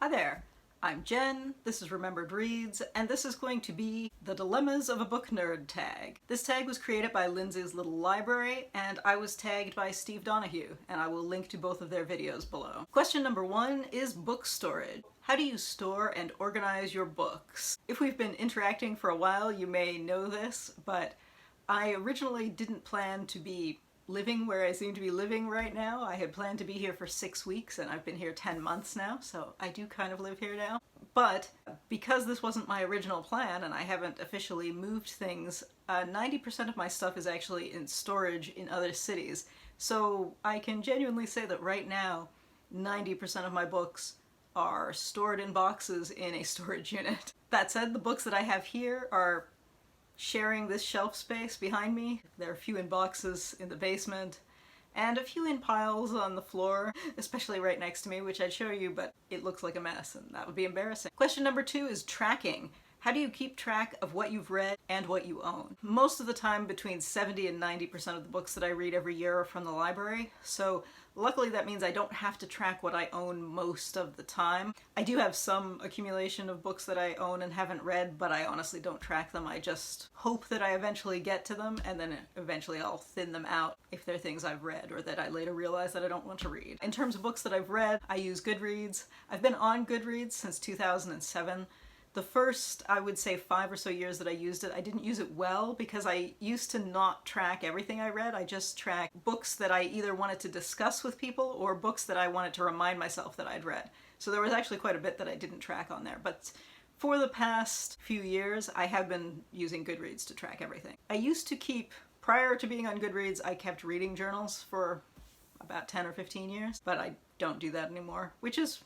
Hi there, I'm Jen, this is Remembered Reads, and this is going to be the Dilemmas of a Book Nerd tag. This tag was created by Lindsay's Little Library, and I was tagged by Steve Donahue, and I will link to both of their videos below. Question number 1 is book storage. How do you store and organize your books? If we've been interacting for a while, you may know this, but I originally didn't plan to be living where I seem to be living right now. I had planned to be here for 6 weeks and I've been here 10 months now, so I do kind of live here now. But because this wasn't my original plan and I haven't officially moved things, 90% of my stuff is actually in storage in other cities. So I can genuinely say that right now, 90% of my books are stored in boxes in a storage unit. That said, the books that I have here are sharing this shelf space behind me. There are a few in boxes in the basement and a few in piles on the floor, especially right next to me, which I'd show you, but it looks like a mess and that would be embarrassing. Question number 2 is tracking. How do you keep track of what you've read and what you own? Most of the time, between 70 and 90% of the books that I read every year are from the library, so luckily that means I don't have to track what I own most of the time. I do have some accumulation of books that I own and haven't read, but I honestly don't track them. I just hope that I eventually get to them, and then eventually I'll thin them out if they're things I've read or that I later realize that I don't want to read. In terms of books that I've read, I use Goodreads. I've been on Goodreads since 2007. The first, I would say, 5 or so years that I used it, I didn't use it well because I used to not track everything I read. I just tracked books that I either wanted to discuss with people or books that I wanted to remind myself that I'd read. So there was actually quite a bit that I didn't track on there. But for the past few years, I have been using Goodreads to track everything. I used to keep, prior to being on Goodreads, I kept reading journals for about 10 or 15 years, but I don't do that anymore, which is,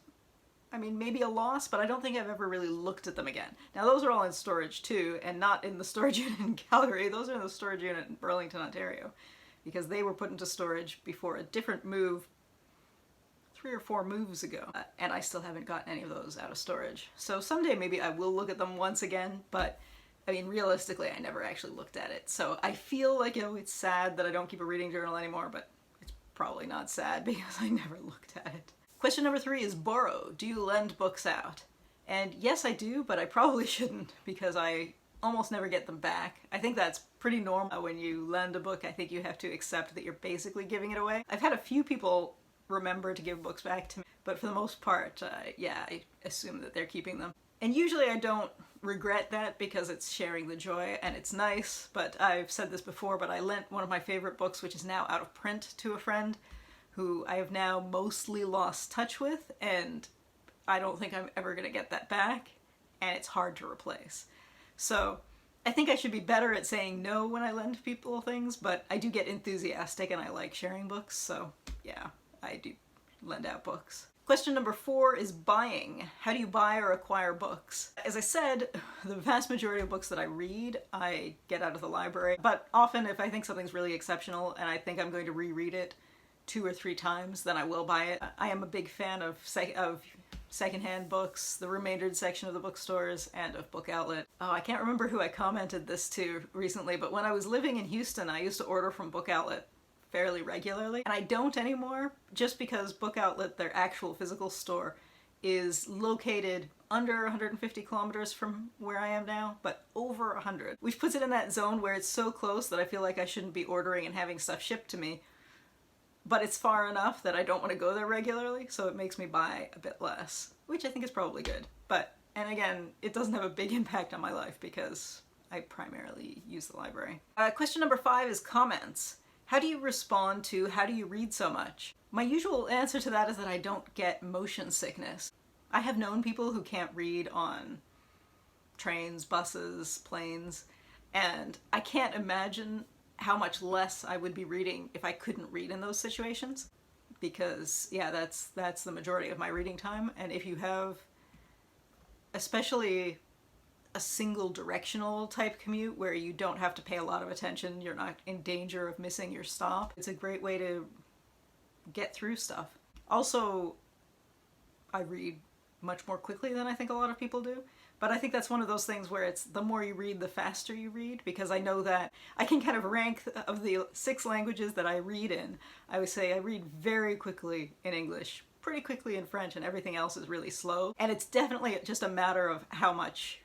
I mean, maybe a loss, but I don't think I've ever really looked at them again. Now those are all in storage too, and not in the storage unit in Calgary. Those are in the storage unit in Burlington, Ontario, because they were put into storage before a different move 3 or 4 moves ago, and I still haven't gotten any of those out of storage. So someday maybe I will look at them once again, but I mean, realistically, I never actually looked at it. So I feel like, you know, it's sad that I don't keep a reading journal anymore, but it's probably not sad because I never looked at it. Question number 3 is borrow. Do you lend books out? And yes, I do, but I probably shouldn't because I almost never get them back. I think that's pretty normal. When you lend a book, I think you have to accept that you're basically giving it away. I've had a few people remember to give books back to me, but for the most part, yeah, I assume that they're keeping them. And usually I don't regret that because it's sharing the joy and it's nice, but I've said this before, but I lent one of my favorite books, which is now out of print, to a friend who I have now mostly lost touch with, and I don't think I'm ever gonna get that back, and it's hard to replace. So I think I should be better at saying no when I lend people things, but I do get enthusiastic and I like sharing books, so yeah, I do lend out books. Question number 4 is buying. How do you buy or acquire books? As I said, the vast majority of books that I read, I get out of the library, but often if I think something's really exceptional and I think I'm going to reread it 2 or 3 times, then I will buy it. I am a big fan of secondhand books, the remaindered section of the bookstores, and of Book Outlet. Oh, I can't remember who I commented this to recently, but when I was living in Houston, I used to order from Book Outlet fairly regularly, and I don't anymore just because Book Outlet, their actual physical store, is located under 150 kilometers from where I am now, but over 100, which puts it in that zone where it's so close that I feel like I shouldn't be ordering and having stuff shipped to me. But it's far enough that I don't want to go there regularly, so it makes me buy a bit less, which I think is probably good. But, and again, it doesn't have a big impact on my life because I primarily use the library. Question number 5 is comments. How do you respond to how do you read so much? My usual answer to that is that I don't get motion sickness. I have known people who can't read on trains, buses, planes, and I can't imagine how much less I would be reading if I couldn't read in those situations, because yeah, that's the majority of my reading time. And if you have especially a single directional type commute where you don't have to pay a lot of attention, you're not in danger of missing your stop, it's a great way to get through stuff. Also, I read much more quickly than I think a lot of people do. But I think that's one of those things where it's the more you read, the faster you read, because I know that I can kind of rank of the 6 languages that I read in. I would say I read very quickly in English, pretty quickly in French and everything else is really slow. And it's definitely just a matter of how much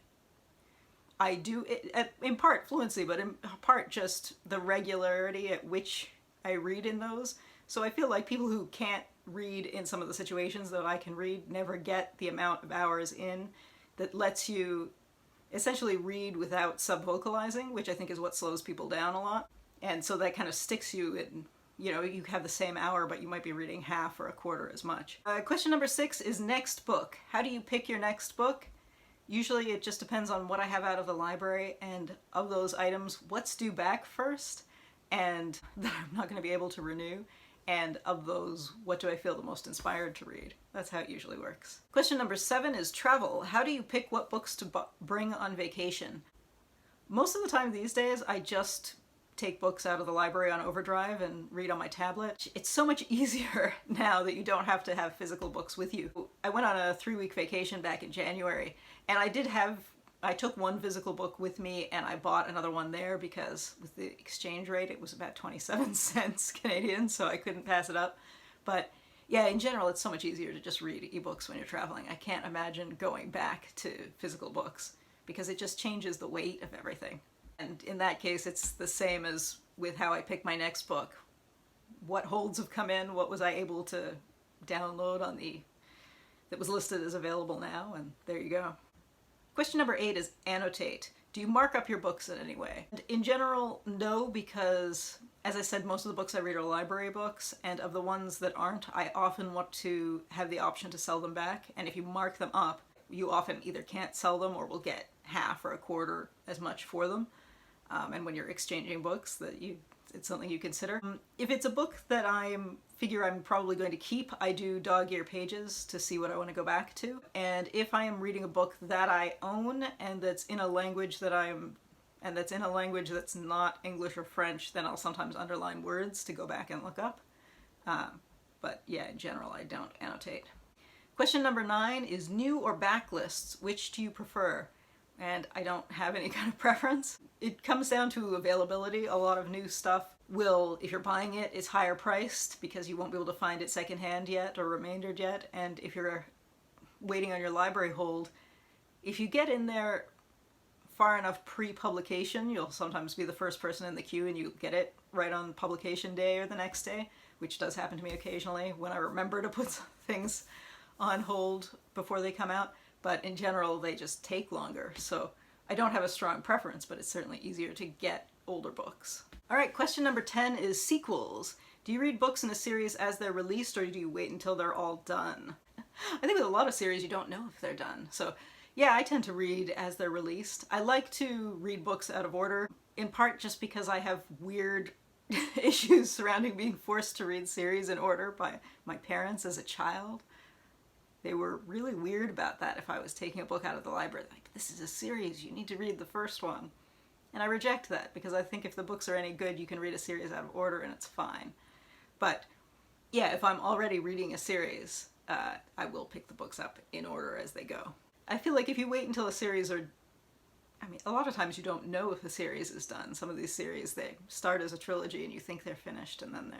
I do it, in part fluency, but in part just the regularity at which I read in those. So I feel like people who can't read in some of the situations that I can read never get the amount of hours in that lets you essentially read without subvocalizing, which I think is what slows people down a lot. And so that kind of sticks you in, you know, you have the same hour, but you might be reading half or a quarter as much. Question number 6 is next book. How do you pick your next book? Usually it just depends on what I have out of the library, and of those items, what's due back first and that I'm not going to be able to renew, and of those, what do I feel the most inspired to read? That's how it usually works. Question number 7 is travel. How do you pick what books to bring on vacation? Most of the time these days, I just take books out of the library on overdrive and read on my tablet. It's so much easier now that you don't have to have physical books with you. I went on a 3-week vacation back in January, and I took one physical book with me and I bought another one there because with the exchange rate it was about 27 cents Canadian, so I couldn't pass it up. But yeah, in general it's so much easier to just read ebooks when you're traveling. I can't imagine going back to physical books because it just changes the weight of everything. And in that case, it's the same as with how I pick my next book. What holds have come in, what was I able to download on that was listed as available now, and there you go. Question number 8 is Annotate. Do you mark up your books in any way? And in general, no, because as I said, most of the books I read are library books, and of the ones that aren't, I often want to have the option to sell them back, and if you mark them up, you often either can't sell them or will get half or a quarter as much for them. And when you're exchanging books, it's something you consider. If it's a book that I figure I'm probably going to keep, I do dog-ear pages to see what I want to go back to. And if I am reading a book that I own and that's in a language that's not English or French, then I'll sometimes underline words to go back and look up. But yeah, in general, I don't annotate. Question number 9 is new or backlists. Which do you prefer? And I don't have any kind of preference. It comes down to availability. A lot of new stuff will, if you're buying it, it's higher priced because you won't be able to find it secondhand yet or remaindered yet. And if you're waiting on your library hold, if you get in there far enough pre-publication, you'll sometimes be the first person in the queue and you get it right on publication day or the next day, which does happen to me occasionally when I remember to put things on hold before they come out. But in general, they just take longer. So I don't have a strong preference, but it's certainly easier to get older books. All right, question number 10 is sequels. Do you read books in a series as they're released, or do you wait until they're all done? I think with a lot of series, you don't know if they're done. So yeah, I tend to read as they're released. I like to read books out of order, in part just because I have weird issues surrounding being forced to read series in order by my parents as a child. They were really weird about that if I was taking a book out of the library. Like, this is a series, you need to read the first one. And I reject that because I think if the books are any good, you can read a series out of order and it's fine. But yeah, if I'm already reading a series, I will pick the books up in order as they go. I feel like if you wait until a series a lot of times you don't know if a series is done. Some of these series, they start as a trilogy and you think they're finished, and then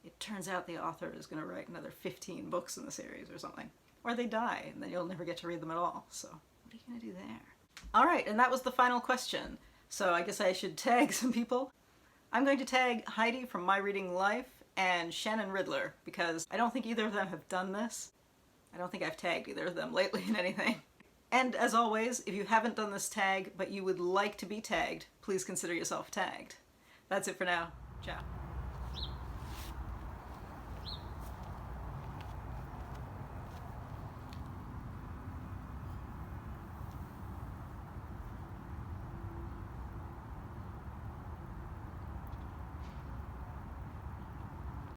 it turns out the author is going to write another 15 books in the series or something. Or they die, and then you'll never get to read them at all. So what are you going to do there? All right, and that was the final question. So I guess I should tag some people. I'm going to tag Heidi from My Reading Life and Shannon Riddler, because I don't think either of them have done this. I don't think I've tagged either of them lately in anything. And as always, if you haven't done this tag, but you would like to be tagged, please consider yourself tagged. That's it for now. Ciao.